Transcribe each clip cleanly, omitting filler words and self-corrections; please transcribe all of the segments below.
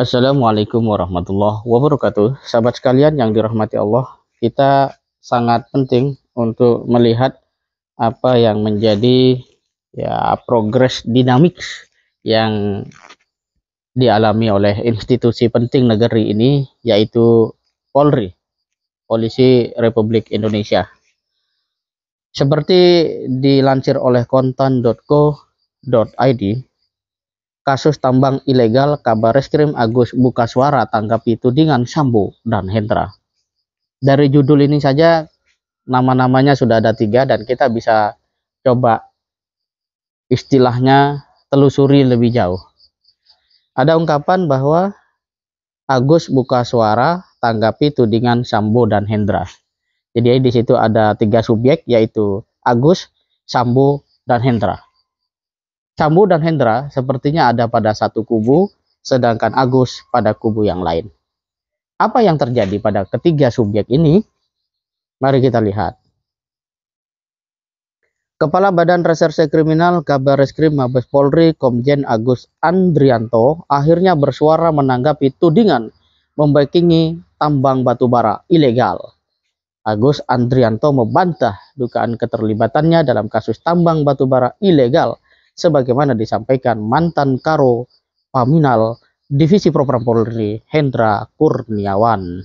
Assalamualaikum warahmatullahi wabarakatuh. Sahabat sekalian yang dirahmati Allah, kita sangat penting untuk melihat apa yang menjadi progres dinamik yang dialami oleh institusi penting negeri ini, yaitu Polri, Polisi Republik Indonesia. Seperti dilansir oleh kontan.co.id, kasus tambang ilegal, Kabareskrim Agus buka suara tanggapi tudingan Sambo dan Hendra. Dari judul ini saja nama-namanya sudah ada 3 dan kita bisa coba istilahnya telusuri lebih jauh. Ada ungkapan bahwa Agus buka suara tanggapi tudingan Sambo dan Hendra. Jadi di situ ada 3 subjek, yaitu Agus, Sambo, dan Hendra. Sambo dan Hendra sepertinya ada pada satu kubu, sedangkan Agus pada kubu yang lain. Apa yang terjadi pada ketiga subjek ini? Mari kita lihat. Kepala Badan Reserse Kriminal Kabareskrim Mabes Polri Komjen Agus Andrianto akhirnya bersuara menanggapi tudingan membackingi tambang batubara ilegal. Agus Andrianto membantah dugaan keterlibatannya dalam kasus tambang batubara ilegal sebagaimana disampaikan mantan Karo Paminal Divisi Propam Polri Hendra Kurniawan.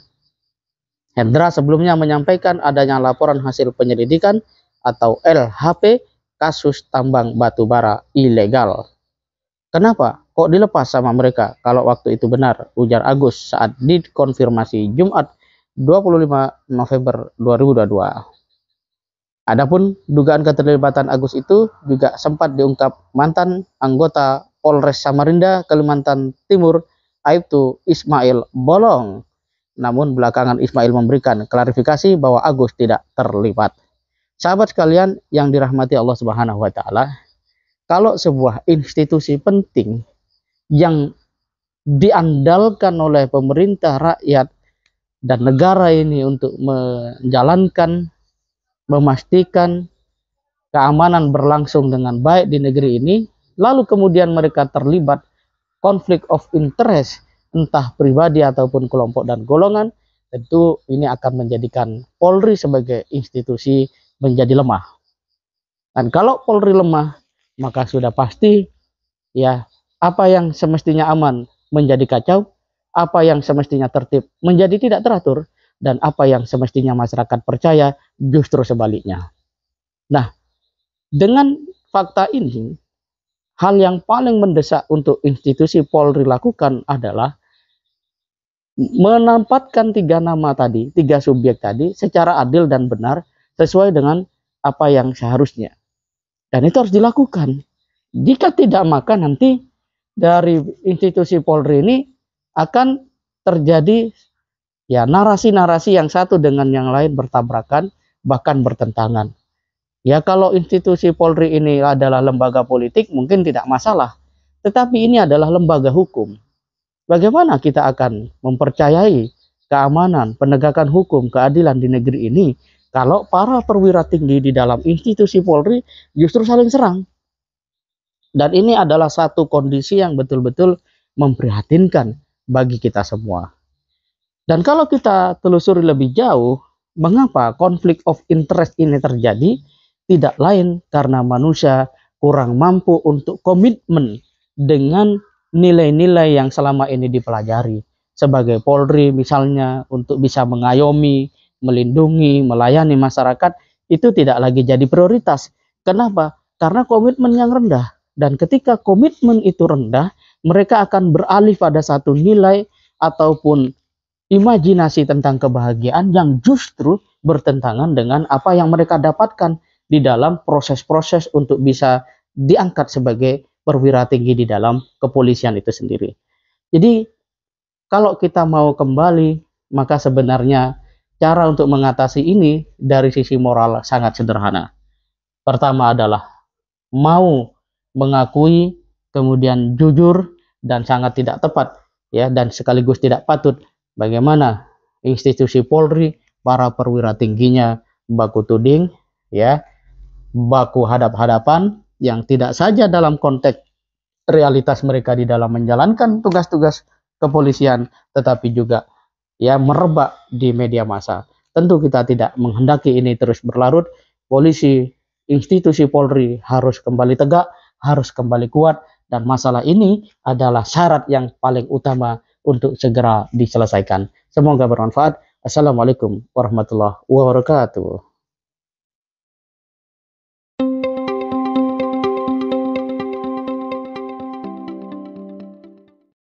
Hendra sebelumnya menyampaikan adanya laporan hasil penyelidikan atau LHP kasus tambang batubara ilegal. Kenapa kok dilepas sama mereka kalau waktu itu benar, ujar Agus saat dikonfirmasi Jumat 25 November 2022. Adapun dugaan keterlibatan Agus itu juga sempat diungkap mantan anggota Polres Samarinda, Kalimantan Timur, Aibtu Ismail Bolong. Namun belakangan Ismail memberikan klarifikasi bahwa Agus tidak terlibat. Sahabat sekalian yang dirahmati Allah Subhanahu wa taala, kalau sebuah institusi penting yang diandalkan oleh pemerintah, rakyat, dan negara ini untuk menjalankan, memastikan keamanan berlangsung dengan baik di negeri ini, lalu kemudian mereka terlibat konflik of interest, entah pribadi ataupun kelompok dan golongan, tentu ini akan menjadikan Polri sebagai institusi menjadi lemah. Dan kalau Polri lemah, maka sudah pasti apa yang semestinya aman menjadi kacau, apa yang semestinya tertib menjadi tidak teratur, dan apa yang semestinya masyarakat percaya justru sebaliknya. Nah, dengan fakta ini, hal yang paling mendesak untuk institusi Polri lakukan adalah menempatkan 3 nama tadi, 3 subjek tadi secara adil dan benar sesuai dengan apa yang seharusnya. Dan itu harus dilakukan. Jika tidak, maka nanti dari institusi Polri ini akan terjadi narasi-narasi yang satu dengan yang lain bertabrakan, bahkan bertentangan. Kalau institusi Polri ini adalah lembaga politik mungkin tidak masalah, tetapi ini adalah lembaga hukum. Bagaimana kita akan mempercayai keamanan, penegakan hukum, keadilan di negeri ini kalau para perwira tinggi di dalam institusi Polri justru saling serang? Dan ini adalah satu kondisi yang betul-betul memprihatinkan bagi kita semua. Dan kalau kita telusuri lebih jauh, mengapa konflik of interest ini terjadi? Tidak lain karena manusia kurang mampu untuk komitmen dengan nilai-nilai yang selama ini dipelajari. Sebagai Polri misalnya, untuk bisa mengayomi, melindungi, melayani masyarakat, itu tidak lagi jadi prioritas. Kenapa? Karena komitmen yang rendah. Dan ketika komitmen itu rendah, mereka akan beralih pada satu nilai ataupun imajinasi tentang kebahagiaan yang justru bertentangan dengan apa yang mereka dapatkan di dalam proses-proses untuk bisa diangkat sebagai perwira tinggi di dalam kepolisian itu sendiri. Jadi kalau kita mau kembali, maka sebenarnya cara untuk mengatasi ini dari sisi moral sangat sederhana. Pertama adalah mau mengakui, kemudian jujur dan sangat tidak tepat dan sekaligus tidak patut bagaimana institusi Polri, para perwira tingginya baku tuding, baku hadap-hadapan yang tidak saja dalam konteks realitas mereka di dalam menjalankan tugas-tugas kepolisian, tetapi juga ya merebak di media massa. Tentu kita tidak menghendaki ini terus berlarut. Polisi, institusi Polri harus kembali tegak, harus kembali kuat, dan masalah ini adalah syarat yang paling utama untuk segera diselesaikan. Semoga bermanfaat. Assalamualaikum warahmatullahi wabarakatuh.